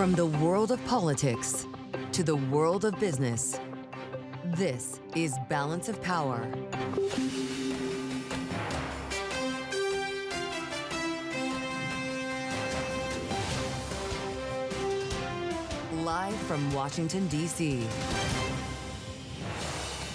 From the world of politics to the world of business, this is Balance of Power. Live from Washington, D.C.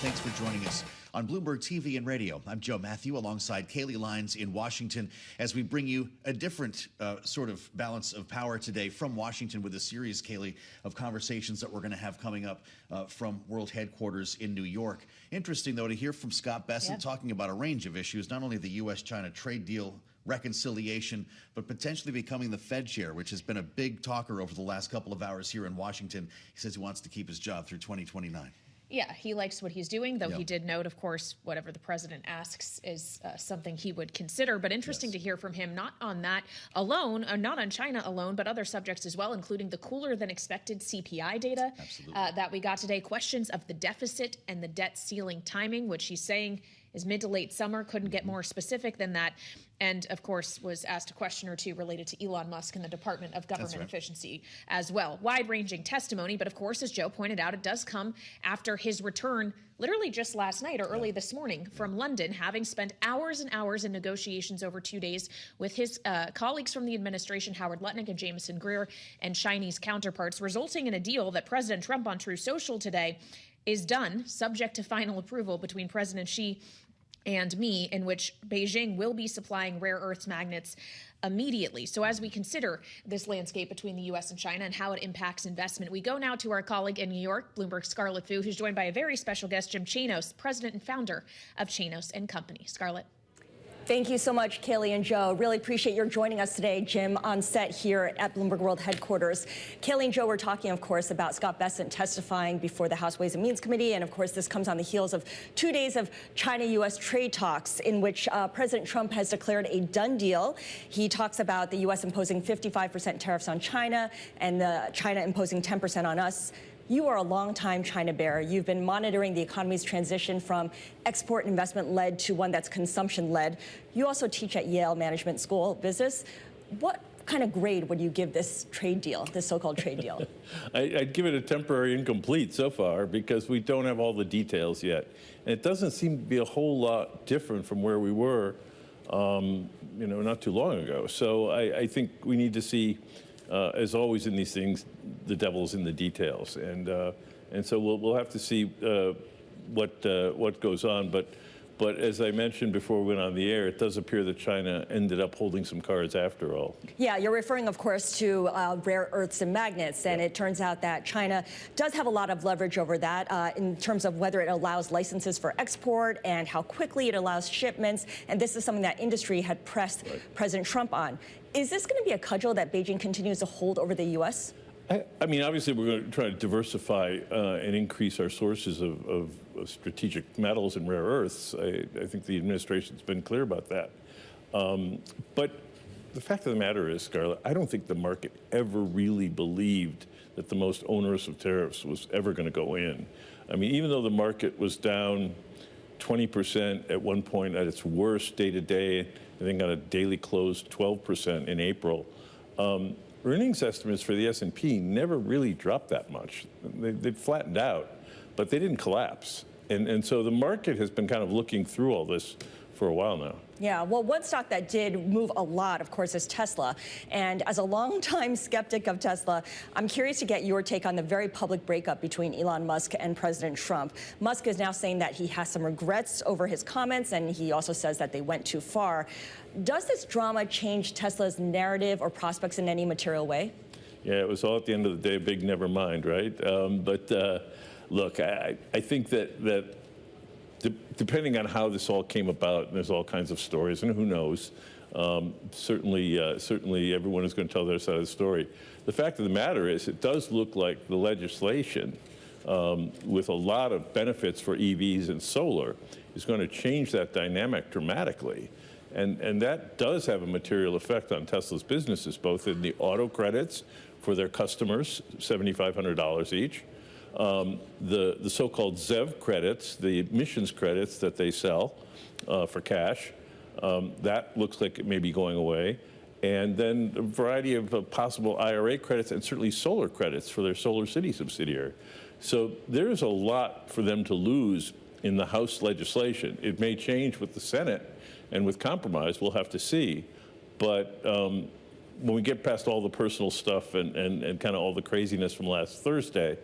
Thanks for joining us on Bloomberg TV and radio. I'm Mathieu alongside Kailey, Leinz in Washington as we bring you a different sort of balance of power today from Washington with a series, Kailey, of conversations that we're going to have coming up from World Headquarters in New York. Interesting, though, to hear from Scott Bessent talking about a range of issues, not only the U.S.-China trade deal reconciliation, but potentially becoming the Fed chair, which has been a big talker over the last couple of hours here in Washington. He says he wants to keep his job through 2029. Yeah, he likes what he's doing, though he did note, of course, whatever the president asks is something he would consider. But interesting to hear from him, not on that alone, not on China alone, but other subjects as well, including the cooler than expected CPI data that we got today. Questions of the deficit and the debt ceiling timing, which he's saying is mid to late summer, couldn't get more specific than that. And, of course, was asked a question or two related to Elon Musk and the Department of Government Efficiency as well. Wide-ranging testimony, but, of course, as Joe pointed out, it does come after his return literally just last night or early this morning from London, having spent hours and hours in negotiations over 2 days with his colleagues from the administration, Howard Lutnick and Jameson Greer, and Chinese counterparts, resulting in a deal that President Trump on Truth Social today is done, subject to final approval between President Xi and me, in which Beijing will be supplying rare earths magnets immediately. So as we consider this landscape between the U.S. and China and how it impacts investment, we go now to our colleague in New York, Bloomberg's Scarlet, who's joined by a very special guest, Jim Chanos, president and founder of Chanos & Company. Scarlet. Thank you so much, Kailey and Joe. Really appreciate your joining us today, Jim, on set here at Bloomberg World Headquarters. Kailey and Joe were talking, of course, about Scott Bessent testifying before the House Ways and Means Committee. And, of course, this comes on the heels of 2 days of China-U.S. trade talks in which President Trump has declared a done deal. He talks about the U.S. imposing 55% tariffs on China and China imposing 10% on us. You are a longtime China bear. You've been monitoring the economy's transition from export and investment-led to one that's consumption-led. You also teach at Yale Management School of Business. What kind of grade would you give this trade deal, this so-called trade deal? I'd give it a temporary incomplete so far because we don't have all the details yet. And it doesn't seem to be a whole lot different from where we were, not too long ago. So I think we need to see, as always in these things, the devil's in the details, and so we'll have to see what goes on. But as I mentioned before we went on the air, it does appear that China ended up holding some cards after all. Yeah, you're referring, of course, to rare earths and magnets, and it turns out that China does have a lot of leverage over that in terms of whether it allows licenses for export and how quickly it allows shipments. And this is something that industry had pressed President Trump on. Is this going to be a cudgel that Beijing continues to hold over the U.S.? I mean, obviously, we're going to try to diversify and increase our sources of strategic metals and rare earths. I think the administration's been clear about that. But the fact of the matter is, Scarlet, I don't think the market ever really believed that the most onerous of tariffs was ever going to go in. I mean, even though the market was down 20% at one point at its worst day to day, I think on a daily close 12% in April. Earnings estimates for the S&P never really dropped that much. They flattened out, but they didn't collapse. And so the market has been kind of looking through all this for a while now. Yeah, well, one stock that did move a lot, of course, is Tesla. And as a longtime skeptic of Tesla, I'm curious to get your take on the very public breakup between Elon Musk and President Trump. Musk is now saying that he has some regrets over his comments, and he also says that they went too far. Does this drama change Tesla's narrative or prospects in any material way? Yeah, it was all at the end of the day a big never mind, right? Look, I think that depending on how this all came about, and there's all kinds of stories, and who knows, certainly everyone is going to tell their side of the story. The fact of the matter is it does look like the legislation with a lot of benefits for EVs and solar is going to change that dynamic dramatically. And that does have a material effect on Tesla's businesses, both in the auto credits for their customers, $7,500 each, the so-called ZEV credits, the emissions credits that they sell for cash, that looks like it may be going away, and then a variety of possible IRA credits and certainly solar credits for their Solar City subsidiary. So there's a lot for them to lose in the House legislation. It may change with the Senate and with compromise, we'll have to see. But when we get past all the personal stuff and kind of all the craziness from last Thursday,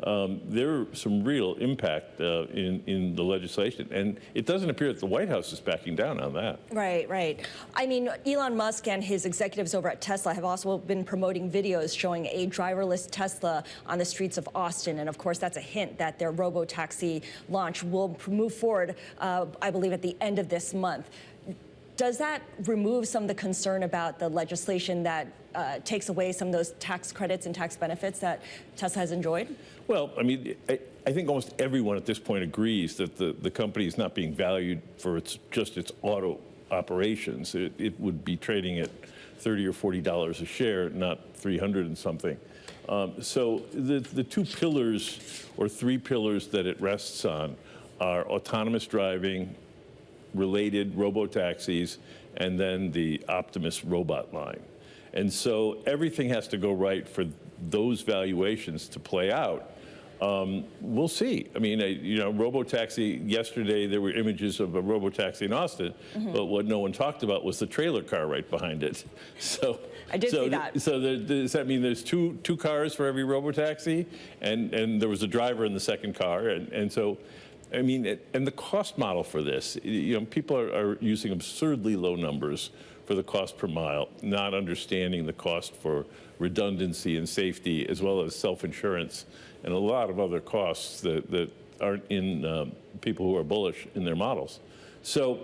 there's some real impact in the legislation. And it doesn't appear that the White House is backing down on that. Right, right. I mean, Elon Musk and his executives over at Tesla have also been promoting videos showing a driverless Tesla on the streets of Austin. And of course, that's a hint that their robo-taxi launch will move forward, I believe, at the end of this month. Does that remove some of the concern about the legislation that takes away some of those tax credits and tax benefits that Tesla has enjoyed? Well, I mean, I think almost everyone at this point agrees that the company is not being valued for just its auto operations. It would be trading at $30 or $40 a share, not 300 and something. So the two pillars or three pillars that it rests on are autonomous driving, related robo-taxis, and then the Optimus robot line. And so everything has to go right for those valuations to play out. We'll see. I mean, robo-taxi, yesterday there were images of a robo-taxi in Austin, but what no one talked about was the trailer car right behind it. So I did see that. So does that mean there's two cars for every robo-taxi? And there was a driver in the second car, and so I mean, and the cost model for this, people are using absurdly low numbers for the cost per mile, not understanding the cost for redundancy and safety, as well as self-insurance and a lot of other costs that aren't in people who are bullish in their models. So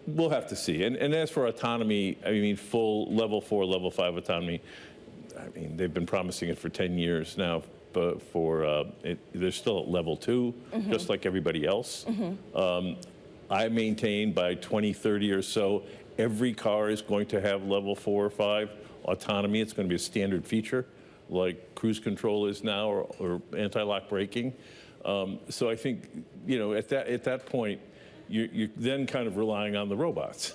we'll have to see. And as for autonomy, I mean, full level 4, level 5 autonomy, I mean, they've been promising it for 10 years now. But they're still at level 2, just like everybody else. I maintain by 2030 or so, every car is going to have level 4 or 5 autonomy. It's going to be a standard feature, like cruise control is now, or anti-lock braking. So I think, at that point, you're then kind of relying on the robots.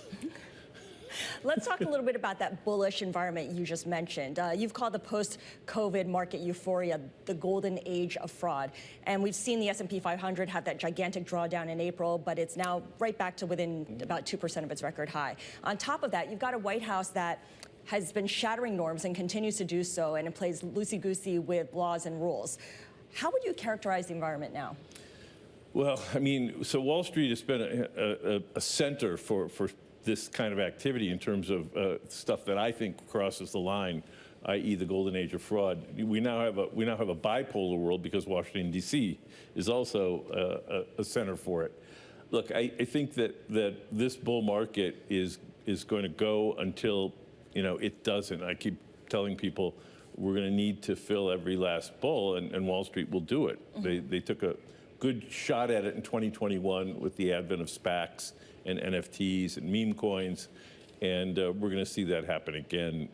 Let's talk a little bit about that bullish environment you just mentioned. You've called the post-COVID market euphoria the golden age of fraud. And we've seen the S&P 500 have that gigantic drawdown in April, but it's now right back to within about 2% of its record high. On top of that, you've got a White House that has been shattering norms and continues to do so, and it plays loosey-goosey with laws and rules. How would you characterize the environment now? Well, I mean, so Wall Street has been a center for this kind of activity in terms of stuff that I think crosses the line, i.e. the golden age of fraud. We now have a bipolar world because Washington, D.C. is also a center for it. Look, I think that this bull market is going to go until it doesn't. I keep telling people we're going to need to fill every last bull, and Wall Street will do it. They took a good shot at it in 2021 with the advent of SPACs and NFTs and meme coins, and we're going to see that happen again,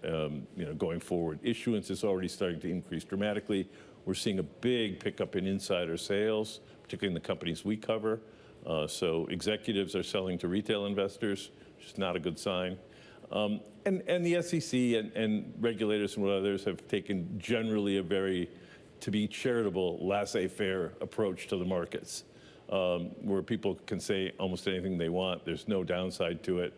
going forward. Issuance is already starting to increase dramatically. We're seeing a big pickup in insider sales, particularly in the companies we cover. So executives are selling to retail investors, which is not a good sign. And the SEC and regulators and others have taken generally a very, to be charitable, laissez-faire approach to the markets. Where people can say almost anything they want. There's no downside to it.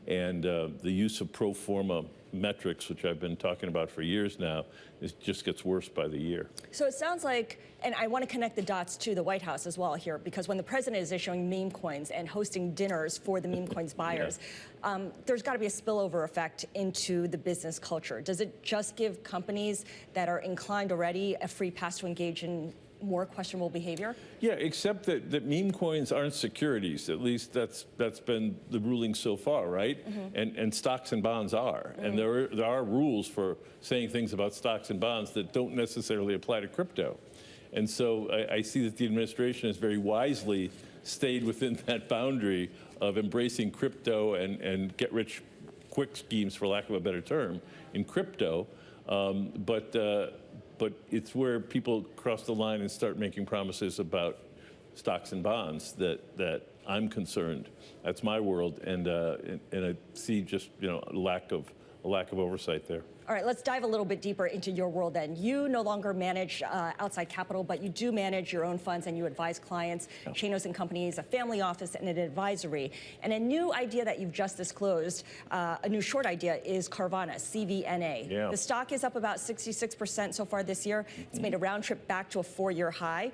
And the use of pro forma metrics, which I've been talking about for years now, it just gets worse by the year. So it sounds like, and I want to connect the dots to the White House as well here, because when the president is issuing meme coins and hosting dinners for the meme coins buyers, there's got to be a spillover effect into the business culture. Does it just give companies that are inclined already a free pass to engage in more questionable behavior? Yeah, except that meme coins aren't securities. At least that's been the ruling so far, right? And stocks and bonds are. And there are rules for saying things about stocks and bonds that don't necessarily apply to crypto. And so I see that the administration has very wisely stayed within that boundary of embracing crypto and get-rich-quick schemes, for lack of a better term, in crypto. But it's where people cross the line and start making promises about stocks and bonds that I'm concerned. That's my world, and I see just a lack of a lack of oversight there. All right, let's dive a little bit deeper into your world then. You no longer manage outside capital, but you do manage your own funds and you advise clients, Chanos and Companies, a family office and an advisory. And a new idea that you've just disclosed, a new short idea, is Carvana, CVNA. Yeah. The stock is up about 66% so far this year. It's made a round trip back to a 4-year high.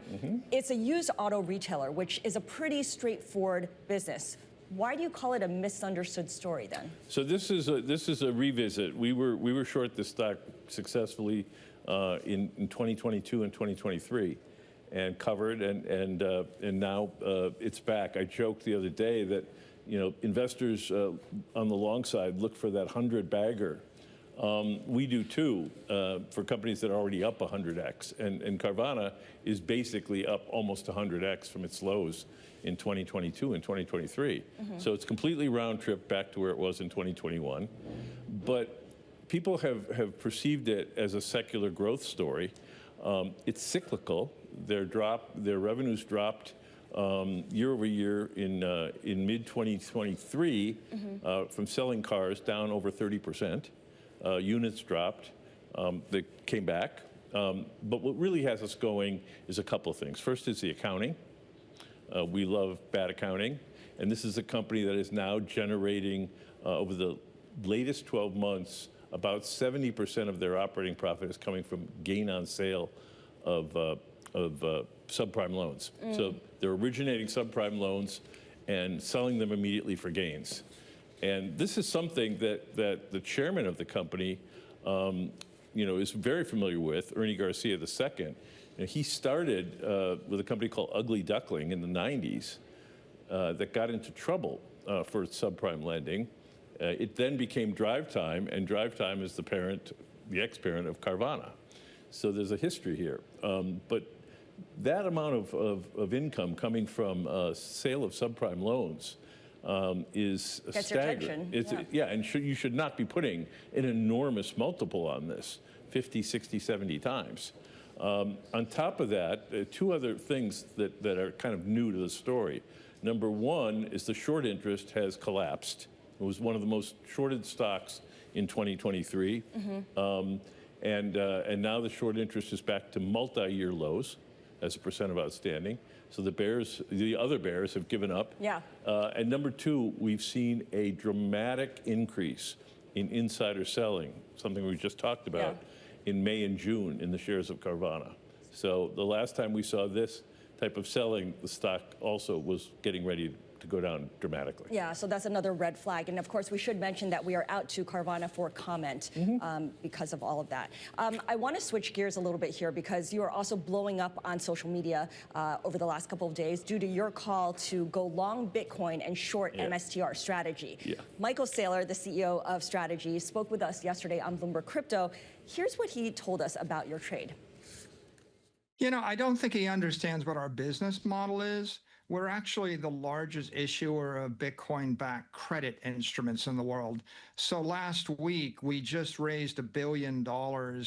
It's a used auto retailer, which is a pretty straightforward business. Why do you call it a misunderstood story then? So this is a revisit. We were short this stock successfully in 2022 and 2023, and covered, and now it's back. I joked the other day that investors on the long side look for that 100-bagger. We do too for companies that are already up 100x, and Carvana is basically up almost 100x from its lows in 2022 and 2023. So it's completely round trip back to where it was in 2021. But people have perceived it as a secular growth story. It's cyclical. Their revenues dropped year over year in mid-2023 from selling cars down over 30%. Units dropped. They came back. But what really has us going is a couple of things. First is the accounting. We love bad accounting. And this is a company that is now generating, over the latest 12 months, about 70% of their operating profit is coming from gain on sale of subprime loans. So they're originating subprime loans and selling them immediately for gains. And this is something that the chairman of the company is very familiar with, Ernie Garcia II. And he started with a company called Ugly Duckling in the 90s that got into trouble for its subprime lending. It then became Drive Time, and Drive Time is the ex-parent of Carvana. So there's a history here. But that amount of income coming from sale of subprime loans is staggering. And you should not be putting an enormous multiple on this, 50, 60, 70 times. On top of that, two other things that are kind of new to the story. Number one is the short interest has collapsed. It was one of the most shorted stocks in 2023. And now the short interest is back to multi-year lows as a percent of outstanding. So the other bears have given up. And number two, we've seen a dramatic increase in insider selling, something we just talked about, in May and June in the shares of Carvana. So the last time we saw this type of selling, the stock also was getting ready to go down dramatically. Yeah, so that's another red flag. And of course, we should mention that we are out to Carvana for comment because of all of that. I want to switch gears a little bit here because you are also blowing up on social media over the last couple of days due to your call to go long Bitcoin and short MSTR strategy. Michael Saylor, the CEO of Strategy, spoke with us yesterday on Bloomberg Crypto. Here's what he told us about your trade. I don't think he understands what our business model is. We're actually the largest issuer of Bitcoin-backed credit instruments in the world. So last week, we just raised $1 billion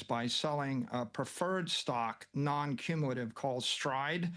by selling a preferred stock, non-cumulative, called Stride.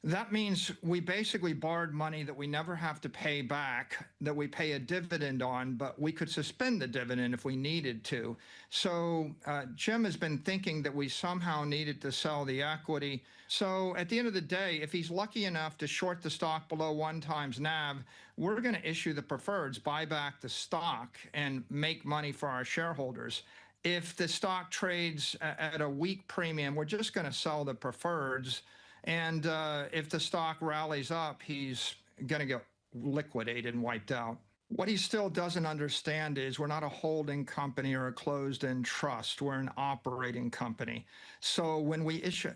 That means we basically borrowed money that we never have to pay back, that we pay a dividend on, but we could suspend the dividend if we needed to. So Jim has been thinking that we somehow needed to sell the equity. So at the end of the day, if he's lucky enough to short the stock below 1x NAV, we're going to issue the preferreds, buy back the stock, and make money for our shareholders. If the stock trades at a weak premium, we're just going to sell the preferreds. And if the stock rallies up, he's going to get liquidated and wiped out. What he still doesn't understand is we're not a holding company or a closed-end trust. We're an operating company. So when we issue,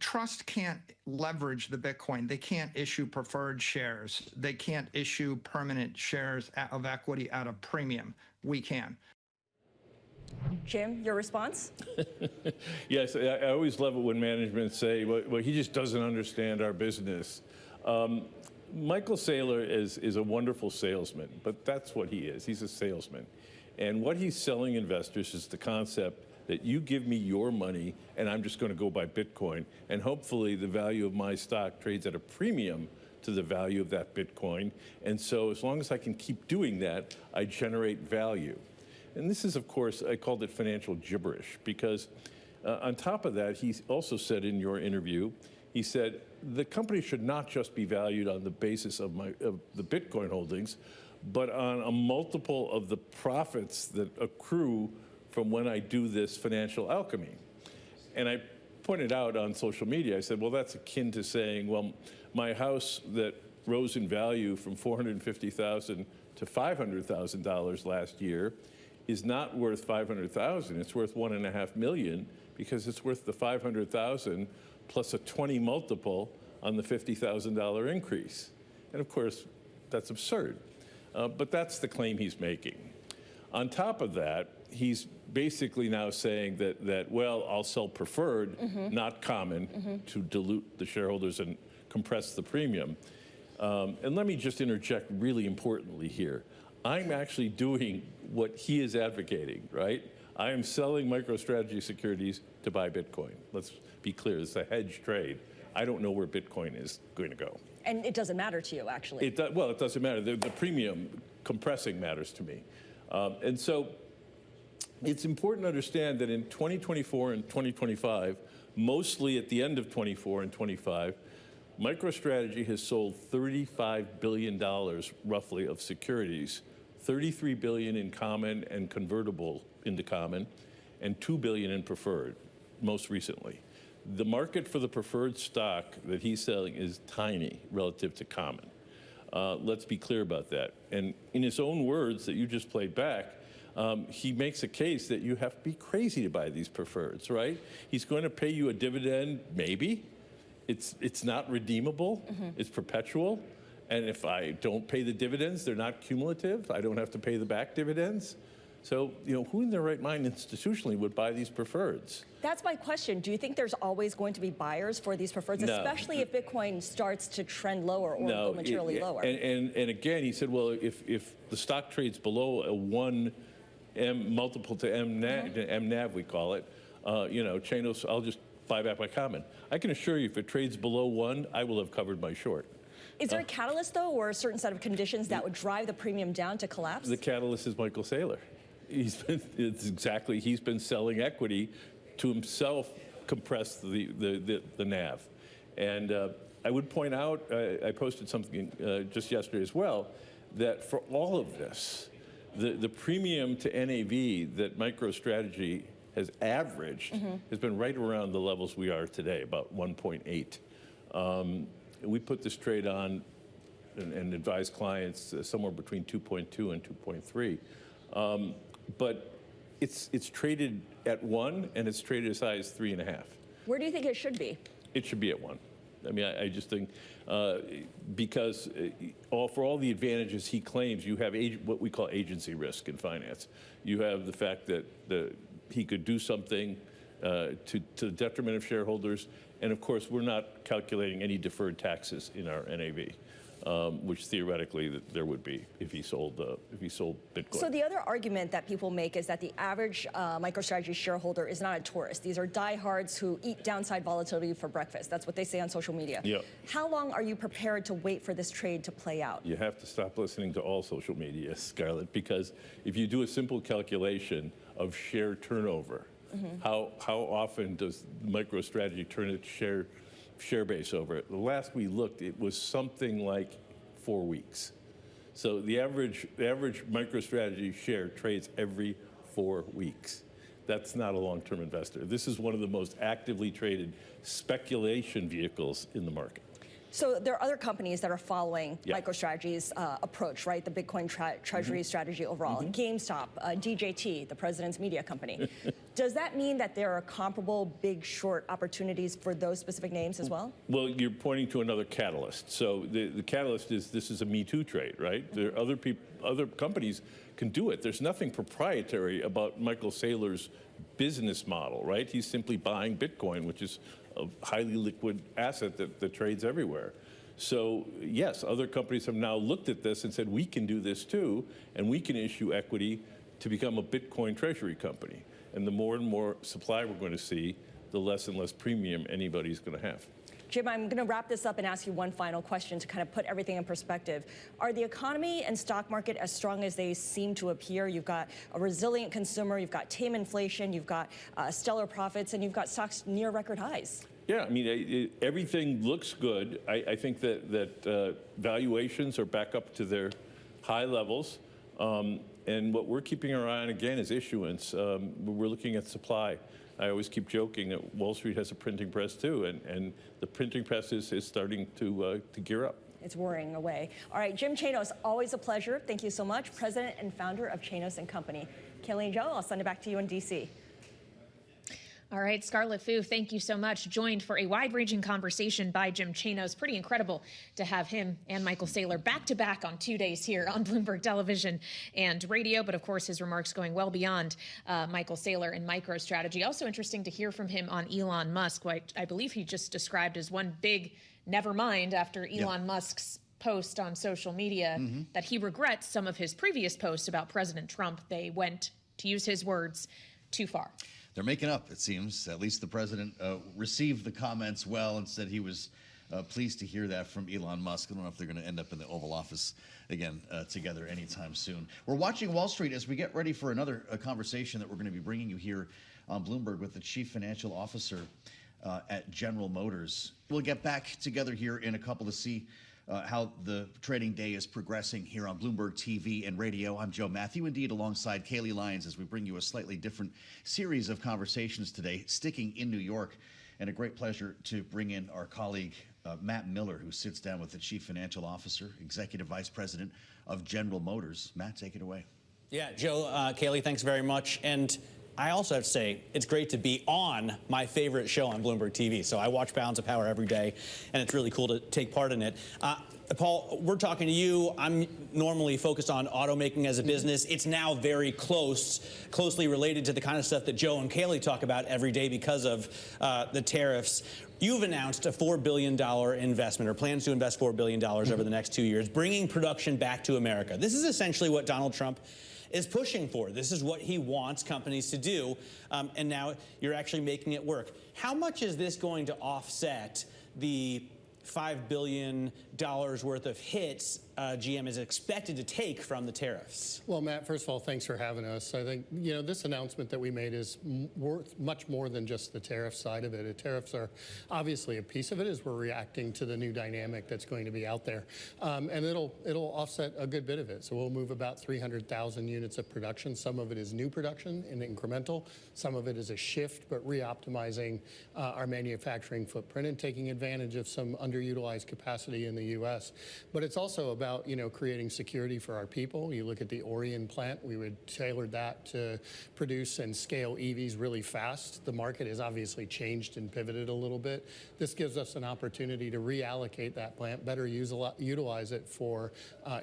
trust can't leverage the Bitcoin. They can't issue preferred shares. They can't issue permanent shares of equity at a premium. We can. Jim, your response? Yes, I always love it when management say, well, he just doesn't understand our business. Michael Saylor is a wonderful salesman, but that's what he is. He's a salesman. And what he's selling investors is the concept that you give me your money and I'm just going to go buy Bitcoin. And hopefully the value of my stock trades at a premium to the value of that Bitcoin. And so as long as I can keep doing that, I generate value. And this is, of course, I called it financial gibberish, because on top of that, he also said in your interview, he said, the company should not just be valued on the basis of the Bitcoin holdings, but on a multiple of the profits that accrue from when I do this financial alchemy. And I pointed out on social media, I said, well, that's akin to saying, well, my house that rose in value from $450,000 to $500,000 last year is not worth $500,000. It's worth $1.5 million because it's worth the $500,000 plus a 20 multiple on the $50,000 increase. And of course, that's absurd. But that's the claim he's making. On top of that, he's basically now saying that well, I'll sell preferred, not common, to dilute the shareholders and compress the premium. And let me just interject really importantly here. I'm actually doing what he is advocating, right? I am selling MicroStrategy securities to buy Bitcoin. Let's be clear, it's a hedge trade. I don't know where Bitcoin is going to go. And it doesn't matter to you, actually. Well, it doesn't matter. The premium compressing matters to me. And so it's important to understand that in 2024 and 2025, mostly at the end of 24 and 25, MicroStrategy has sold $35 billion roughly of securities, $33 billion in common and convertible into common, and $2 billion in preferred, most recently. The market for the preferred stock that he's selling is tiny relative to common. Let's be clear about that. And in his own words that you just played back, he makes a case that you have to be crazy to buy these preferreds, right? He's going to pay you a dividend, maybe. It's not redeemable. It's perpetual. And if I don't pay the dividends, they're not cumulative. I don't have to pay the back dividends. So, who in their right mind institutionally would buy these preferreds? That's my question. Do you think there's always going to be buyers for these preferreds, No. Especially if Bitcoin starts to trend lower or go materially lower? And again, he said, well, if the stock trades below a 1 M multiple to MNAV, we call it, Chanos, I'll just buy back my common. I can assure you, if it trades below 1, I will have covered my short. Is there a catalyst, though, or a certain set of conditions that would drive the premium down to collapse? The catalyst is Michael Saylor. He's been selling equity to himself compress the NAV. And I would point out, I posted something just yesterday as well, that for all of this, the premium to NAV that MicroStrategy has averaged has been right around the levels we are today, about 1.8. We put this trade on and advise clients somewhere between 2.2 and 2.3. But it's traded at 1, and it's traded as high as 3.5. Where do you think it should be? It should be at 1. I mean, I just think because for all the advantages he claims, you have what we call agency risk in finance. You have the fact that he could do something to the detriment of shareholders, and of course, we're not calculating any deferred taxes in our NAV. Which theoretically there would be if he sold Bitcoin. So the other argument that people make is that the average MicroStrategy shareholder is not a tourist. These are diehards who eat downside volatility for breakfast. That's what they say on social media. Yep. How long are you prepared to wait for this trade to play out? You have to stop listening to all social media, Scarlet, because if you do a simple calculation of share turnover, how often does MicroStrategy turn its share base over it? The last we looked, it was something like 4 weeks. So the average MicroStrategy share trades every 4 weeks. That's not a long-term investor. This is one of the most actively traded speculation vehicles in the market. So there are other companies that are following MicroStrategy's approach, right? The Bitcoin treasury strategy overall. GameStop, DJT, the president's media company. Does that mean that there are comparable big short opportunities for those specific names as well? Well, you're pointing to another catalyst. So the catalyst is this is a Me Too trade, right? There are other companies can do it. There's nothing proprietary about Michael Saylor's business model, right? He's simply buying Bitcoin, which is a highly liquid asset that trades everywhere. So yes, other companies have now looked at this and said, we can do this too, and we can issue equity to become a Bitcoin treasury company. And the more and more supply we're going to see, the less and less premium anybody's going to have. Jim, I'm going to wrap this up and ask you one final question to kind of put everything in perspective. Are the economy and stock market as strong as they seem to appear? You've got a resilient consumer, you've got tame inflation, you've got stellar profits, and you've got stocks near record highs. Yeah, I mean, everything looks good. I think that valuations are back up to their high levels. And what we're keeping our eye on, again, is issuance. We're looking at supply. I always keep joking that Wall Street has a printing press, too, and the printing press is starting to gear up. It's whirring away. All right, Jim Chanos, always a pleasure. Thank you so much. President and founder of Chanos & Company. Kailey and Joe, I'll send it back to you in D.C. All right, Scarlet Fu, thank you so much. Joined for a wide-ranging conversation by Jim Chanos. Pretty incredible to have him and Michael Saylor back-to-back on 2 days here on Bloomberg Television and radio. But of course, his remarks going well beyond Michael Saylor and MicroStrategy. Also interesting to hear from him on Elon Musk, what I believe he just described as one big never mind after Elon Musk's post on social media that he regrets some of his previous posts about President Trump. They went, to use his words, too far. They're making up, it seems. At least the president received the comments well and said he was pleased to hear that from Elon Musk. I don't know if they're going to end up in the Oval Office again together anytime soon. We're watching Wall Street as we get ready for another conversation that we're going to be bringing you here on Bloomberg with the Chief Financial Officer at General Motors. We'll get back together here in a couple to see how the trading day is progressing here on Bloomberg TV and radio. I'm Joe Mathieu, indeed, alongside Kailey Leinz, as we bring you a slightly different series of conversations today, sticking in New York. And a great pleasure to bring in our colleague, Matt Miller, who sits down with the Chief Financial Officer, Executive Vice President of General Motors. Matt, take it away. Yeah, Joe, Kailey, thanks very much. And I also have to say, it's great to be on my favorite show on Bloomberg TV. So I watch Balance of Power every day, and it's really cool to take part in it. Paul, we're talking to you. I'm normally focused on automaking as a business. It's now very closely related to the kind of stuff that Joe and Kailey talk about every day because of the tariffs. You've announced a $4 billion investment, or plans to invest $4 billion over the next 2 years, bringing production back to America. This is essentially what Donald Trump is pushing for. This is what he wants companies to do, and now you're actually making it work. How much is this going to offset the $5 billion worth of hits GM is expected to take from the tariffs? Well, Matt, first of all, thanks for having us. I think, this announcement that we made is worth much more than just the tariff side of it. The tariffs are obviously a piece of it as we're reacting to the new dynamic that's going to be out there. And it'll offset a good bit of it. So we'll move about 300,000 units of production. Some of it is new production and incremental. Some of it is a shift, but re-optimizing our manufacturing footprint and taking advantage of some underutilized capacity in the U.S. But it's also about, creating security for our people. You look at the Orion plant, we would tailor that to produce and scale EVs really fast. The market has obviously changed and pivoted a little bit. This gives us an opportunity to reallocate that plant, better utilize it for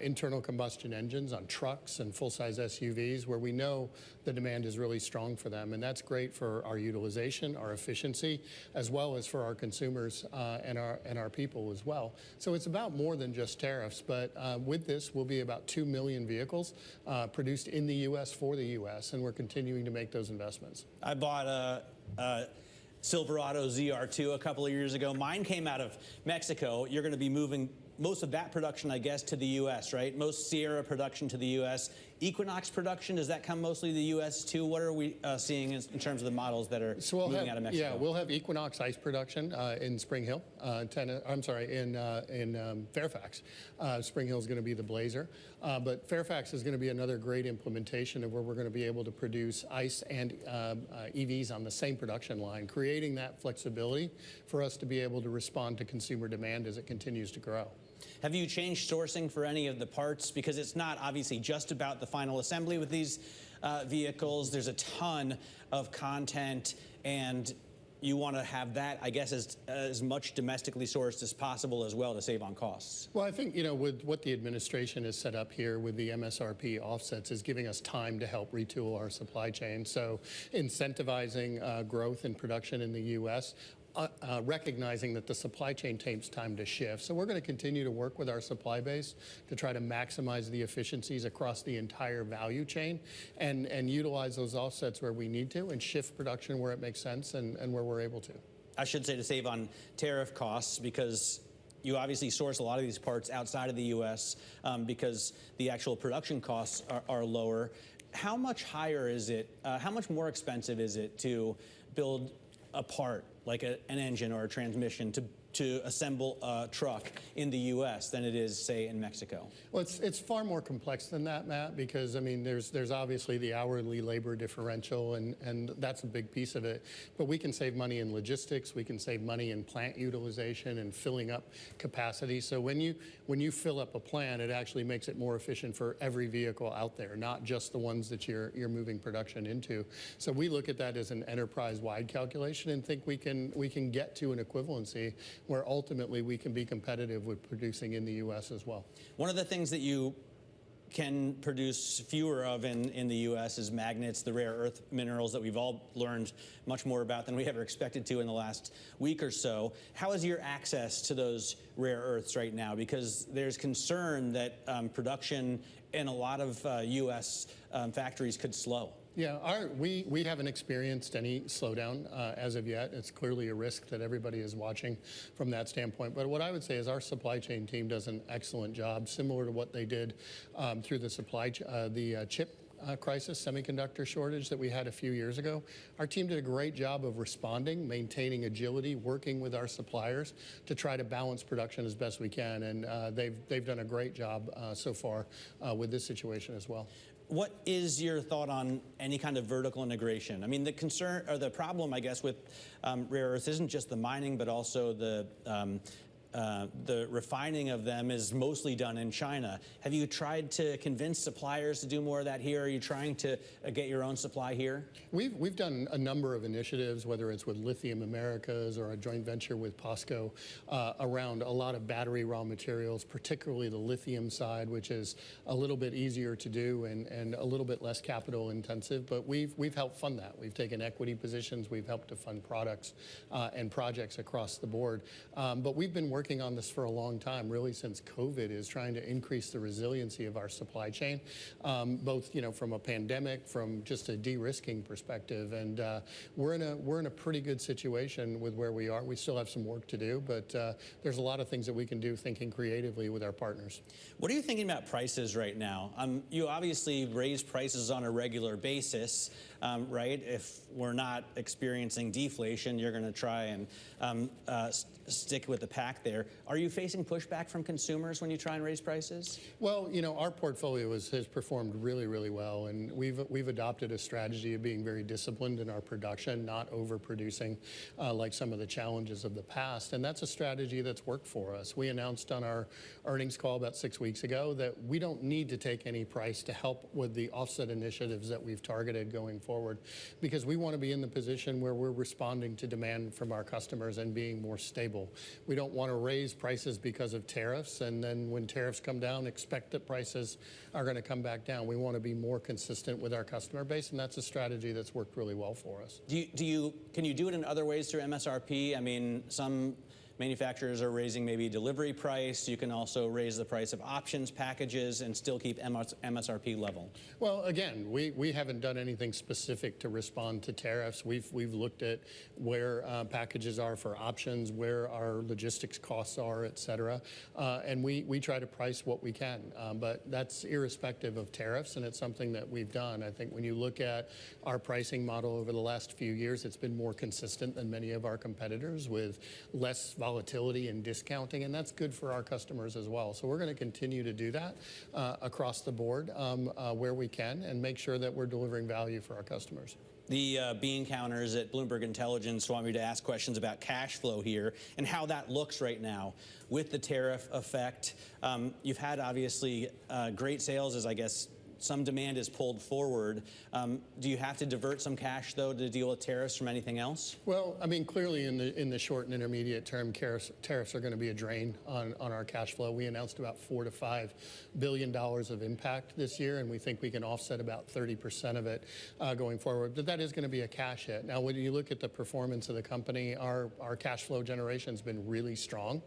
internal combustion engines on trucks and full-size SUVs, where we know the demand is really strong for them. And that's great for our utilization, our efficiency, as well as for our consumers and our people as well. So it's about more than just tariffs, but with this will be about 2 million vehicles produced in the U.S. for the U.S., and we're continuing to make those investments. I bought a Silverado ZR2 a couple of years ago. Mine came out of Mexico. You're going to be moving most of that production, I guess, to the U.S., right? Most Sierra production to the U.S. Equinox production, does that come mostly to the U.S. too? What are we seeing in terms of the models that are moving out of Mexico? Yeah, we'll have Equinox ICE production in Spring Hill. In Fairfax. Spring Hill is going to be the Blazer. But Fairfax is going to be another great implementation of where we're going to be able to produce ICE and EVs on the same production line, creating that flexibility for us to be able to respond to consumer demand as it continues to grow. Have you changed sourcing for any of the parts? Because it's not obviously just about the final assembly with these vehicles. There's a ton of content, and you want to have that, I guess, as much domestically sourced as possible as well to save on costs. Well, I think, with what the administration has set up here with the MSRP offsets is giving us time to help retool our supply chain. So incentivizing growth in production in the U.S., recognizing that the supply chain takes time to shift. So we're going to continue to work with our supply base to try to maximize the efficiencies across the entire value chain and utilize those offsets where we need to and shift production where it makes sense and where we're able to. I should say to save on tariff costs, because you obviously source a lot of these parts outside of the U.S. Because the actual production costs are lower. How much higher is it, how much more expensive is it to build a part like an engine or a transmission to assemble a truck in the U.S. than it is, say, in Mexico? Well, it's far more complex than that, Matt, because, I mean, there's obviously the hourly labor differential, and that's a big piece of it. But we can save money in logistics. We can save money in plant utilization and filling up capacity. So when you fill up a plant, it actually makes it more efficient for every vehicle out there, not just the ones that you're moving production into. So we look at that as an enterprise-wide calculation and think we can get to an equivalency where ultimately we can be competitive with producing in the U.S. as well. One of the things that you can produce fewer of in the U.S. is magnets, the rare earth minerals that we've all learned much more about than we ever expected to in the last week or so. How is your access to those rare earths right now? Because there's concern that production in a lot of U.S. Factories could slow. Yeah, we haven't experienced any slowdown as of yet. It's clearly a risk that everybody is watching from that standpoint. But what I would say is our supply chain team does an excellent job, similar to what they did through the chip crisis, semiconductor shortage that we had a few years ago. Our team did a great job of responding, maintaining agility, working with our suppliers to try to balance production as best we can. And they've done a great job so far with this situation as well. What is your thought on any kind of vertical integration? I mean, the concern or the problem, I guess, with rare earths isn't just the mining, but also the refining of them is mostly done in China. Have you tried to convince suppliers to do more of that here? Are you trying to get your own supply here? We've done a number of initiatives, whether it's with Lithium Americas or a joint venture with POSCO, around a lot of battery raw materials, particularly the lithium side, which is a little bit easier to do and a little bit less capital intensive. But we've helped fund that. We've taken equity positions. We've helped to fund products and projects across the board. But we've been working on this for a long time, really since COVID, is trying to increase the resiliency of our supply chain, both from a pandemic, from just a de-risking perspective, and we're in a pretty good situation with where we are. We still have some work to do, but there's a lot of things that we can do thinking creatively with our partners. What are you thinking about prices right now? You obviously raise prices on a regular basis, right? If we're not experiencing deflation, you're going to try and stick with the pack there. Are you facing pushback from consumers when you try and raise prices? Well, our portfolio has performed really, really well, and we've adopted a strategy of being very disciplined in our production, not overproducing like some of the challenges of the past, and that's a strategy that's worked for us. We announced on our earnings call about 6 weeks ago that we don't need to take any price to help with the offset initiatives that we've targeted going forward, because we want to be in the position where we're responding to demand from our customers and being more stable. We don't want to raise prices because of tariffs, and then when tariffs come down, expect that prices are going to come back down. We want to be more consistent with our customer base, and that's a strategy that's worked really well for us. Can you do it in other ways through MSRP? I mean, some manufacturers are raising maybe delivery price. You can also raise the price of options packages and still keep MSRP level. Well, again, we haven't done anything specific to respond to tariffs. We've looked at where packages are for options, where our logistics costs are, et cetera, and we try to price what we can. But that's irrespective of tariffs, and it's something that we've done. I think when you look at our pricing model over the last few years, it's been more consistent than many of our competitors, with less volatility and discounting, and that's good for our customers as well. So we're going to continue to do that across the board where we can, and make sure that we're delivering value for our customers. The bean counters at Bloomberg Intelligence want me to ask questions about cash flow here and how that looks right now with the tariff effect. You've had obviously great sales, as I guess some demand is pulled forward. Do you have to divert some cash, though, to deal with tariffs from anything else? Well, I mean, clearly in the short and intermediate term, tariffs are going to be a drain on our cash flow. We announced about $4 to $5 billion of impact this year, and we think we can offset about 30% of it going forward. But that is going to be a cash hit. Now, when you look at the performance of the company, our cash flow generation has been really strong.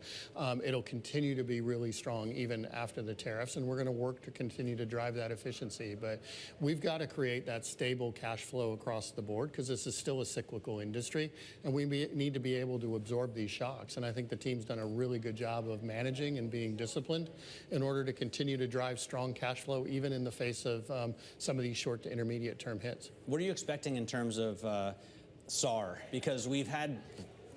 It'll continue to be really strong even after the tariffs, and we're going to work to continue to drive that efficiency efficiency. But we've got to create that stable cash flow across the board because this is still a cyclical industry, and we need to be able to absorb these shocks. And I think the team's done a really good job of managing and being disciplined in order to continue to drive strong cash flow, even in the face of some of these short to intermediate term hits. What are you expecting in terms of SAR? Because we've had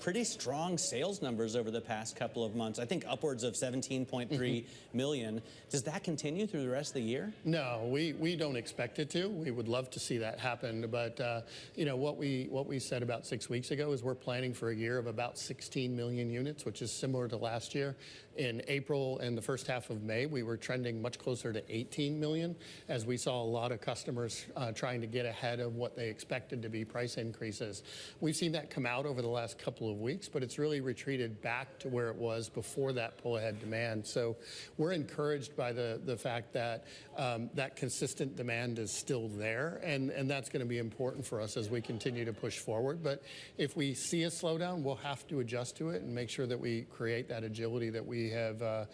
pretty strong sales numbers over the past couple of months. I think upwards of 17.3 million. Does that continue through the rest of the year? No, we don't expect it to. We would love to see that happen, but you know what we said about 6 weeks ago is we're planning for a year of about 16 million units, which is similar to last year. In April and the first half of May, we were trending much closer to 18 million as we saw a lot of customers trying to get ahead of what they expected to be price increases. We've seen that come out over the last couple of weeks, but it's really retreated back to where it was before that pull-ahead demand. So we're encouraged by the fact that that consistent demand is still there, and that's going to be important for us as we continue to push forward. But if we see a slowdown, we'll have to adjust to it and make sure that we create that agility that we have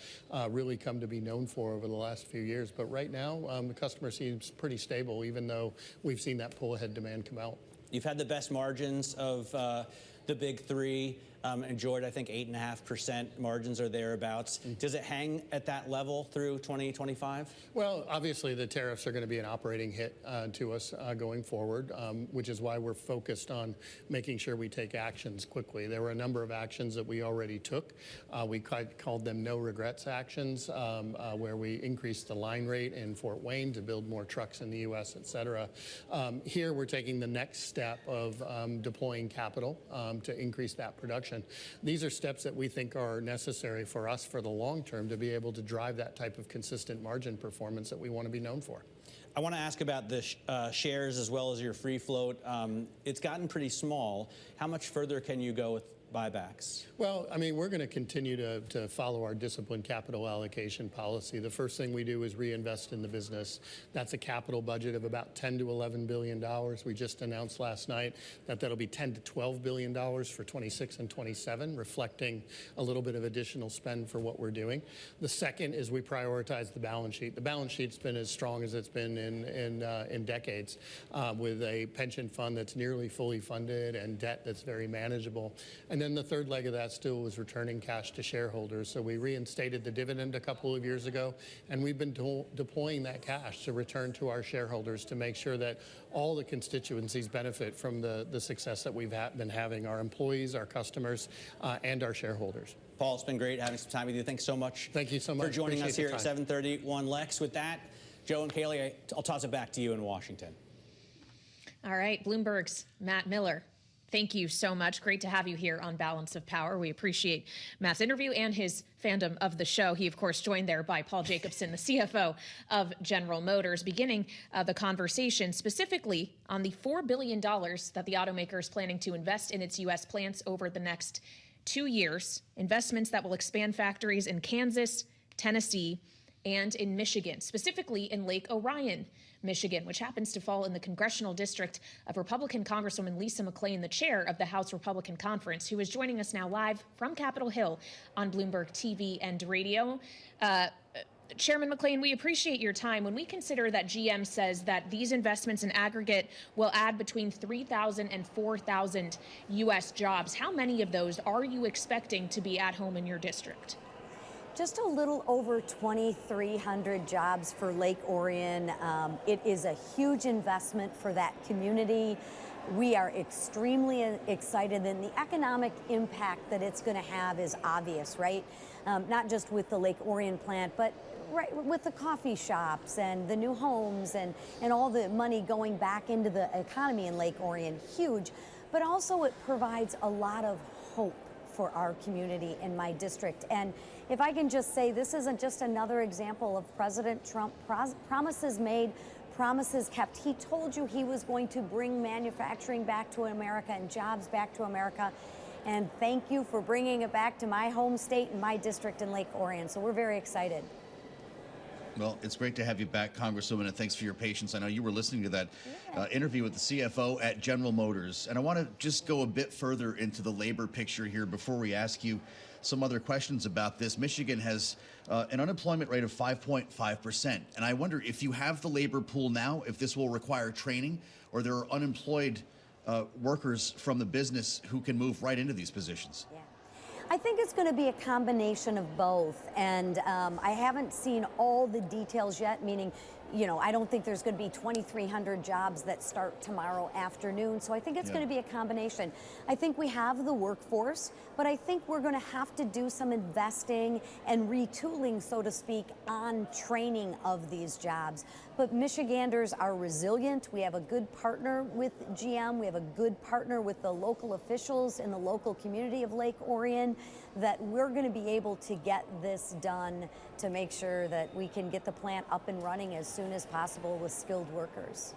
really come to be known for over the last few years. But right now, the customer seems pretty stable, even though we've seen that pull-ahead demand come out. You've had the best margins of the big three. Enjoyed, I think, 8.5% margins or thereabouts. Does it hang at that level through 2025? Well, obviously, the tariffs are going to be an operating hit to us going forward, which is why we're focused on making sure we take actions quickly. There were a number of actions that we already took. We called them no regrets actions, where we increased the line rate in Fort Wayne to build more trucks in the U.S., et cetera. Here, we're taking the next step of deploying capital to increase that production. These are steps that we think are necessary for us for the long term to be able to drive that type of consistent margin performance that we want to be known for. I want to ask about the shares as well as your free float. It's gotten pretty small. How much further can you go with buybacks? Well, I mean, we're going to continue to follow our disciplined capital allocation policy. The first thing we do is reinvest in the business. That's a capital budget of about $10 to $11 billion. We just announced last night that that'll be $10 to $12 billion for 26 and 27, reflecting a little bit of additional spend for what we're doing. The second is we prioritize the balance sheet. The balance sheet's been as strong as it's been in decades, with a pension fund that's nearly fully funded and debt that's very manageable. And then the third leg of that stool was returning cash to shareholders. So we reinstated the dividend a couple of years ago, and we've been deploying that cash to return to our shareholders to make sure that all the constituencies benefit from the success that we've been having, our employees, our customers, and our shareholders. Paul, it's been great having some time with you. Thanks so much. Thank you so much for joining us here at time. 7:31 Lex. With that, Joe and Kailey, I'll toss it back to you in Washington. All right, Bloomberg's Matt Miller. Thank you so much. Great to have you here on Balance of Power. We appreciate Matt's interview and his fandom of the show. He, of course, joined there by Paul Jacobsen, the CFO of General Motors, beginning the conversation specifically on the $4 billion that the automaker is planning to invest in its U.S. plants over the next 2 years, investments that will expand factories in Kansas, Tennessee, and in Michigan, specifically in Lake Orion, Michigan, which happens to fall in the congressional district of Republican Congresswoman Lisa McClain, the chair of the House Republican Conference, who is joining us now live from Capitol Hill on Bloomberg TV and radio. Chairman McClain, we appreciate your time. When we consider that GM says that these investments in aggregate will add between 3,000 and 4,000 U.S. jobs, how many of those are you expecting to be at home in your district? Just a little over 2,300 jobs for Lake Orion. It is a huge investment for that community. We are extremely excited, and the economic impact that it's going to have is obvious, right? Not just with the Lake Orion plant, but right with the coffee shops and the new homes and all the money going back into the economy in Lake Orion. Huge. But also it provides a lot of hope for our community in my district. And if I can just say, this isn't just another example of President Trump promises made, promises kept. He told you he was going to bring manufacturing back to America and jobs back to America. And thank you for bringing it back to my home state and my district in Lake Orion. So we're very excited. Well, it's great to have you back, Congresswoman, and thanks for your patience. I know you were listening to that interview with the CFO at General Motors, and I want to just go a bit further into the labor picture here before we ask you some other questions about this. Michigan has an unemployment rate of 5.5%, and I wonder if you have the labor pool now, if this will require training, or there are unemployed workers from the business who can move right into these positions. Yeah. I think it's going to be a combination of both, and I haven't seen all the details yet, meaning, you know, I don't think there's going to be 2,300 jobs that start tomorrow afternoon, so I think it's going to be a combination. I think we have the workforce, but I think we're going to have to do some investing and retooling, so to speak, on training of these jobs. But Michiganders are resilient. We have a good partner with GM. We have a good partner with the local officials in the local community of Lake Orion, that we're going to be able to get this done to make sure that we can get the plant up and running as soon as possible with skilled workers.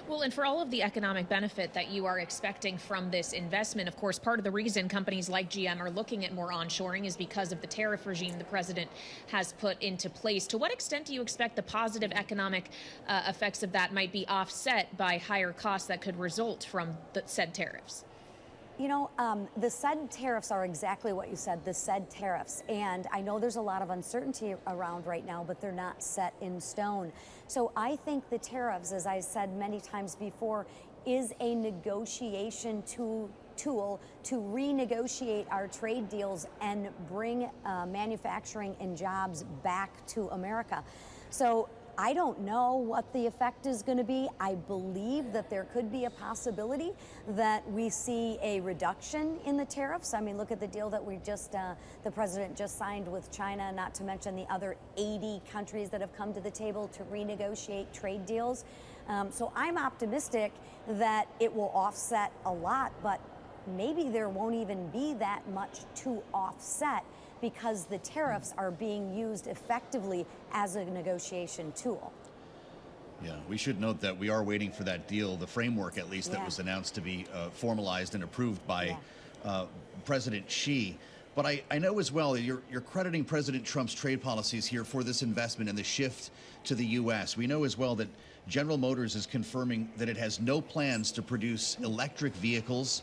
Well, and for all of the economic benefit that you are expecting from this investment, of course, part of the reason companies like GM are looking at more onshoring is because of the tariff regime the president has put into place. To what extent do you expect the positive economic effects of that might be offset by higher costs that could result from the said tariffs? You know, the said tariffs are exactly what you said, the said tariffs. And I know there's a lot of uncertainty around right now, but they're not set in stone. So I think the tariffs, as I said many times before, is a negotiation tool to renegotiate our trade deals and bring manufacturing and jobs back to America. So I don't know what the effect is going to be. I believe that there could be a possibility that we see a reduction in the tariffs. I mean, look at the deal that the president just signed with China, not to mention the other 80 countries that have come to the table to renegotiate trade deals. So I'm optimistic that it will offset a lot, but maybe there won't even be that much to offset, because the tariffs are being used effectively as a negotiation tool. Yeah, we should note that we are waiting for that deal, the framework at least, that was announced to be formalized and approved by President Xi. But I know as well you're crediting President Trump's trade policies here for this investment and the shift to the U.S. We know as well that General Motors is confirming that it has no plans to produce electric vehicles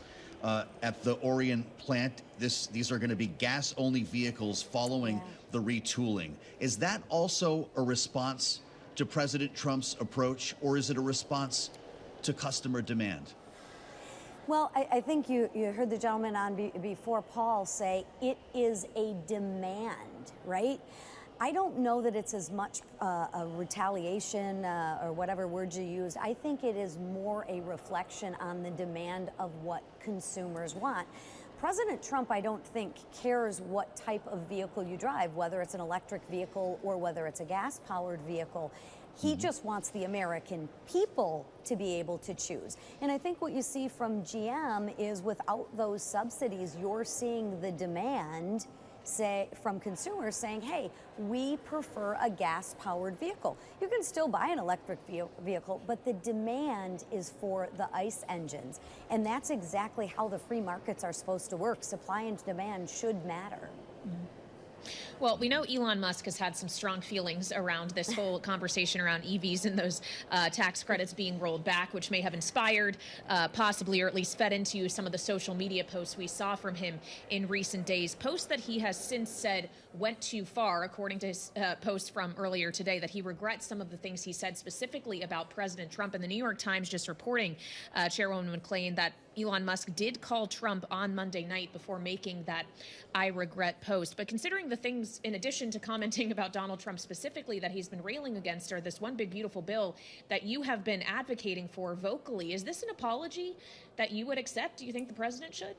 at the Orion plant. These are going to be gas-only vehicles following the retooling. Is that also a response to President Trump's approach, or is it a response to customer demand? Well, I think you heard the gentleman on before Paul say it is a demand, right? I don't know that it's as much a retaliation or whatever word you use. I think it is more a reflection on the demand of what consumers want. President Trump, I don't think, cares what type of vehicle you drive, whether it's an electric vehicle or whether it's a gas-powered vehicle. He just wants the American people to be able to choose. And I think what you see from GM is without those subsidies, you're seeing the demand from consumers saying, hey, we prefer a gas-powered vehicle. You can still buy an electric vehicle, but the demand is for the ICE engines. And that's exactly how the free markets are supposed to work. Supply and demand should matter. Well, we know Elon Musk has had some strong feelings around this whole conversation around EVs and those tax credits being rolled back, which may have inspired possibly, or at least fed into some of the social media posts we saw from him in recent days. Posts that he has since said went too far, according to his post from earlier today, that he regrets some of the things he said specifically about President Trump. And the New York Times just reporting, Chairwoman McClain, that Elon Musk did call Trump on Monday night before making that I regret post. But considering the things, in addition to commenting about Donald Trump specifically, that he's been railing against, or this one big beautiful bill that you have been advocating for vocally, is this an apology that you would accept? Do you think the president should?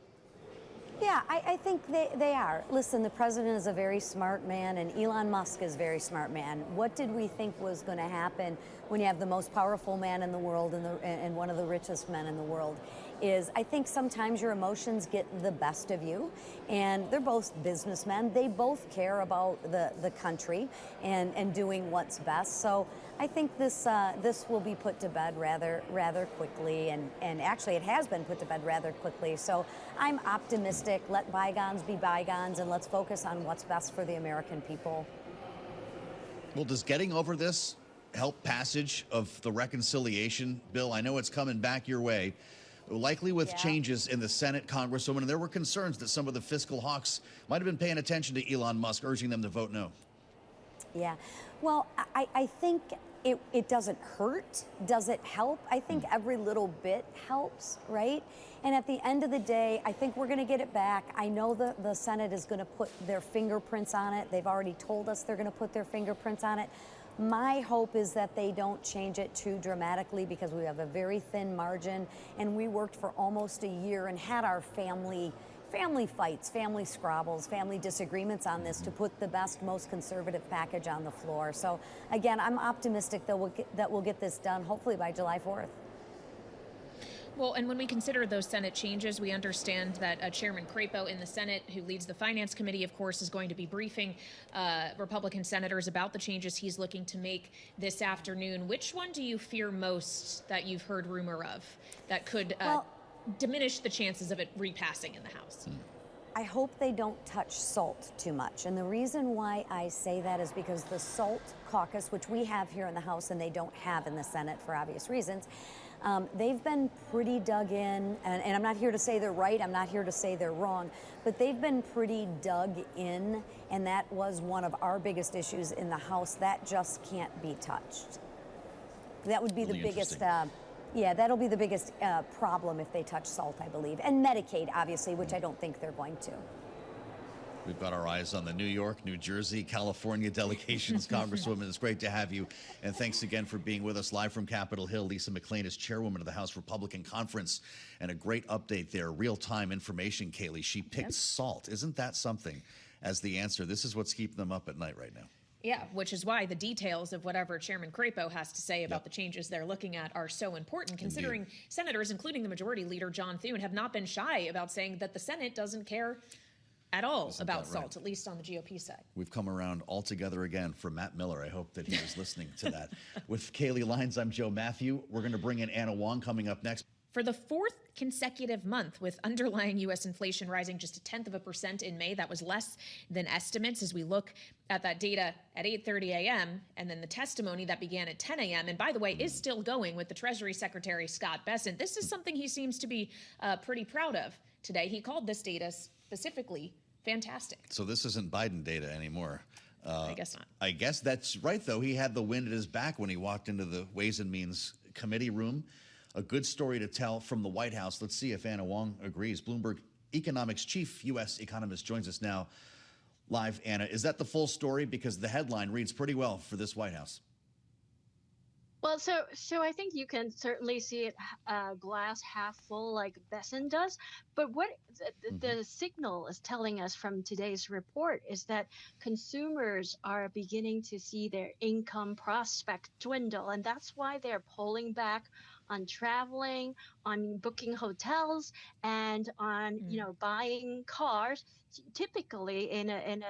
Yeah, I think they are. Listen, the president is a very smart man, and Elon Musk is a very smart man. What did we think was going to happen when you have the most powerful man in the world and one of the richest men in the world? Is I think sometimes your emotions get the best of you, and they're both businessmen. They both care about the country and doing what's best. So I think this will be put to bed rather quickly, and actually it has been put to bed rather quickly. So I'm optimistic. Let bygones be bygones, and let's focus on what's best for the American people. Well, does getting over this help passage of the reconciliation bill? I know it's coming back your way, likely with changes in the Senate, Congresswoman, and there were concerns that some of the fiscal hawks might have been paying attention to Elon Musk, urging them to vote no. Yeah, well, I think it doesn't hurt. Does it help? I think every little bit helps, right? And at the end of the day, I think we're going to get it back. I know the Senate is going to put their fingerprints on it. They've already told us they're going to put their fingerprints on it. My hope is that they don't change it too dramatically, because we have a very thin margin, and we worked for almost a year and had our family fights, family squabbles, family disagreements on this to put the best, most conservative package on the floor. So again, I'm optimistic that we'll get this done, hopefully by July 4th. Well, and when we consider those Senate changes, we understand that Chairman Crapo in the Senate, who leads the Finance Committee, of course, is going to be briefing Republican senators about the changes he's looking to make this afternoon. Which one do you fear most that you've heard rumor of that could diminish the chances of it repassing in the House? I hope they don't touch SALT too much. And the reason why I say that is because the SALT caucus, which we have here in the House and they don't have in the Senate for obvious reasons, they've been pretty dug in, and I'm not here to say they're right, I'm not here to say they're wrong, but they've been pretty dug in, and that was one of our biggest issues in the House. That just can't be touched. That would be Really the biggest, that'll be the biggest problem if they touch SALT, I believe, and Medicaid, obviously, which I don't think they're going to. We've got our eyes on the New York, New Jersey, California delegations. Congresswoman, it's great to have you. And thanks again for being with us live from Capitol Hill. Lisa McClain is chairwoman of the House Republican Conference. And a great update there, real-time information, Kailey. She picked SALT. Isn't that something as the answer? This is what's keeping them up at night right now. Yeah, which is why the details of whatever Chairman Crapo has to say about the changes they're looking at are so important, considering senators, including the Majority Leader John Thune, have not been shy about saying that the Senate doesn't care at all about SALT, at least on the GOP side. We've come around altogether again for Matt Miller. I hope that he was listening to that. With Kailey, Leinz, I'm Joe Mathieu. We're going to bring in Anna Wong coming up next. For the fourth consecutive month, with underlying U.S. inflation rising just 0.1% in May, that was less than estimates as we look at that data at 8:30 a.m. and then the testimony that began at 10 a.m. and, by the way, is still going with the Treasury Secretary Scott Bessent. This is something he seems to be pretty proud of today. He called this data specifically fantastic. So this isn't Biden data anymore. I guess not. I guess that's right, though. He had the wind at his back when he walked into the Ways and Means committee room. A good story to tell from the White House. Let's see if Anna Wong agrees. Bloomberg Economics chief U.S. economist joins us now live. Anna, is that the full story? Because the headline reads pretty well for this White House. Well, so I think you can certainly see it glass half full like Bessent does. But what the signal is telling us from today's report is that consumers are beginning to see their income prospect dwindle. And that's why they're pulling back on traveling, on booking hotels, and on buying cars. Typically, in a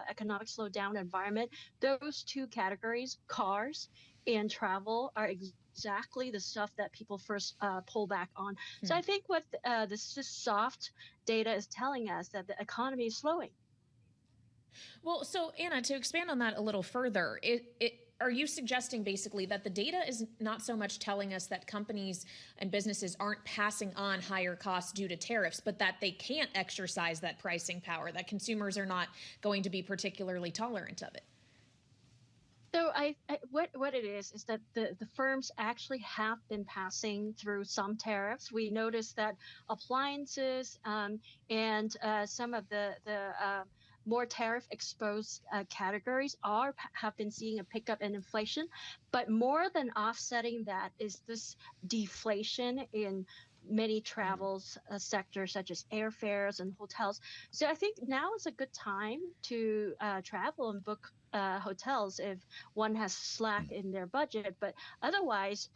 economic slowdown environment, those two categories, cars and travel, are exactly the stuff that people first pull back on. So I think what this soft data is telling us, that the economy is slowing. Well, so Anna, to expand on that a little further, are you suggesting basically that the data is not so much telling us that companies and businesses aren't passing on higher costs due to tariffs, but that they can't exercise that pricing power, that consumers are not going to be particularly tolerant of it? So what it is that the firms actually have been passing through some tariffs. We noticed that appliances and some of the more tariff-exposed categories have been seeing a pickup in inflation. But more than offsetting that is this deflation in many travels sectors, such as airfares and hotels. So I think now is a good time to travel and book hotels if one has slack in their budget. But otherwise,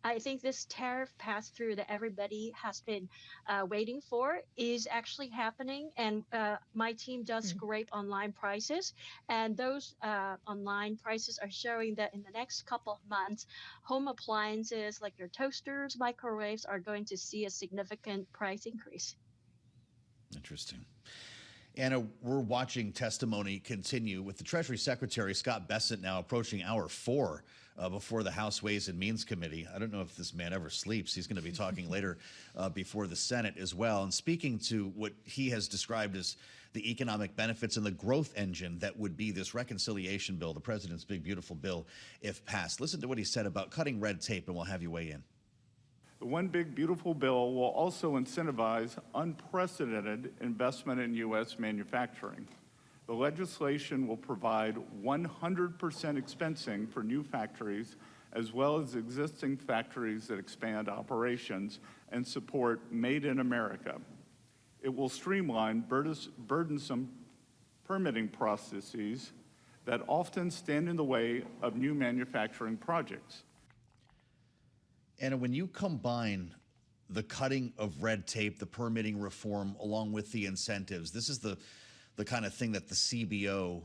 I think this tariff pass-through that everybody has been waiting for is actually happening. And my team does scrape online prices. And those online prices are showing that in the next couple of months, home appliances like your toasters, microwaves are going to see a significant price increase. Interesting. Anna, we're watching testimony continue with the Treasury Secretary, Scott Bessent, now approaching hour 4 before the House Ways and Means Committee. I don't know if this man ever sleeps. He's going to be talking later before the Senate as well, and speaking to what he has described as the economic benefits and the growth engine that would be this reconciliation bill, the president's big, beautiful bill, if passed. Listen to what he said about cutting red tape, and we'll have you weigh in. The One Big Beautiful Bill will also incentivize unprecedented investment in U.S. manufacturing. The legislation will provide 100% expensing for new factories, as well as existing factories that expand operations and support Made in America. It will streamline burdensome permitting processes that often stand in the way of new manufacturing projects. And when you combine the cutting of red tape, the permitting reform, along with the incentives, this is the kind of thing that the CBO,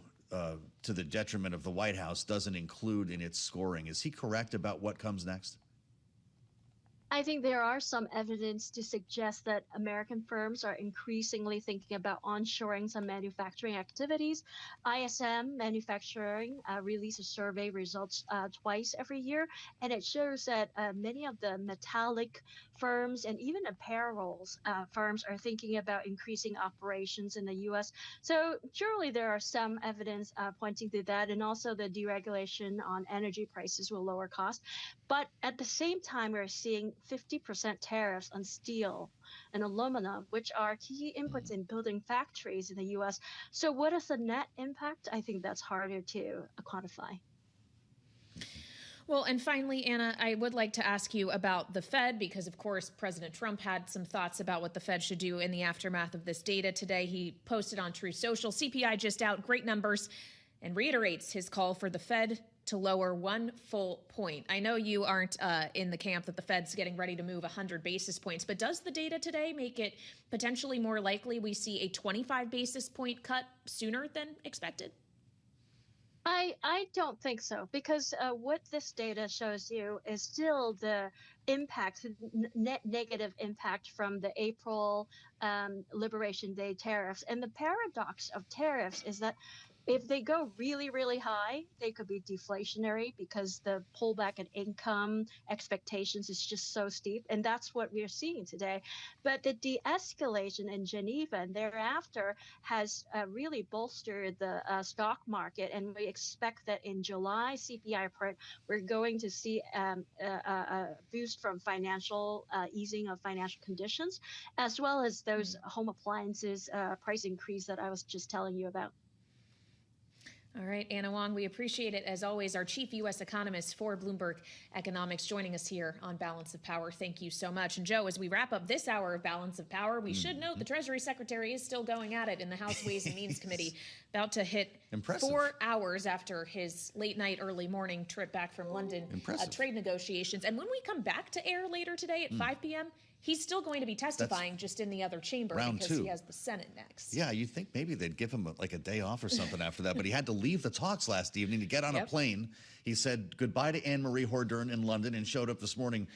to the detriment of the White House, doesn't include in its scoring. Is he correct about what comes next? I think there are some evidence to suggest that American firms are increasingly thinking about onshoring some manufacturing activities. ISM Manufacturing releases survey results twice every year, and it shows that many of the metallic firms and even apparels firms are thinking about increasing operations in the U.S. So surely there are some evidence pointing to that, and also the deregulation on energy prices will lower costs. But at the same time, we're seeing 50% tariffs on steel and aluminum, which are key inputs in building factories in the U.S. So what is the net impact? I think that's harder to quantify. Well, and finally, Anna, I would like to ask you about the Fed, because, of course, President Trump had some thoughts about what the Fed should do in the aftermath of this data today. He posted on Truth Social, CPI just out, great numbers, and reiterates his call for the Fed to lower 1 full point. I know you aren't in the camp that the Fed's getting ready to move 100 basis points, but does the data today make it potentially more likely we see a 25 basis point cut sooner than expected? I don't think so, because what this data shows you is still the impact, net negative impact from the April Liberation Day tariffs. And the paradox of tariffs is that if they go really, really high, they could be deflationary because the pullback in income expectations is just so steep. And that's what we're seeing today. But the de-escalation in Geneva and thereafter has really bolstered the stock market. And we expect that in July CPI report, we're going to see a boost from financial easing of financial conditions, as well as those home appliances price increase that I was just telling you about. All right, Anna Wong, we appreciate it, as always. Our chief U.S. economist for Bloomberg Economics joining us here on Balance of Power. Thank you so much. And Joe, as we wrap up this hour of Balance of Power, we should note the Treasury Secretary is still going at it in the House Ways and Means Committee, about to hit 4 hours after his late night, early morning trip back from London, trade negotiations. And when we come back to air later today at 5 p.m., he's still going to be testifying, just in the other chamber, because he has the Senate next. Yeah, you'd think maybe they'd give him like a day off or something after that, but he had to leave the talks last evening to get on a plane. He said goodbye to Anne-Marie Hordern in London and showed up this morning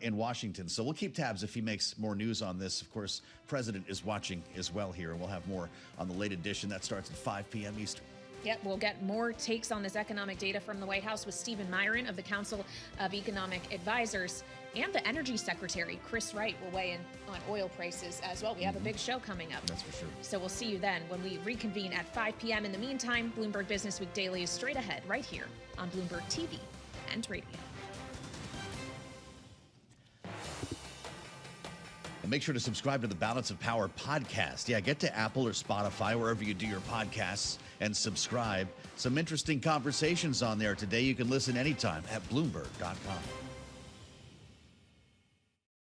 in Washington. So we'll keep tabs if he makes more news on this. Of course, President is watching as well here, and we'll have more on the late edition. That starts at 5 p.m. Eastern. Yep, we'll get more takes on this economic data from the White House with Stephen Myron of the Council of Economic Advisors, and the Energy Secretary, Chris Wright, will weigh in on oil prices as well. We have a big show coming up. That's for sure. So we'll see you then when we reconvene at 5 p.m. In the meantime, Bloomberg Business Week Daily is straight ahead right here on Bloomberg TV and radio. And make sure to subscribe to the Balance of Power podcast. Yeah, get to Apple or Spotify, wherever you do your podcasts, and subscribe. Some interesting conversations on there today. You can listen anytime at Bloomberg.com.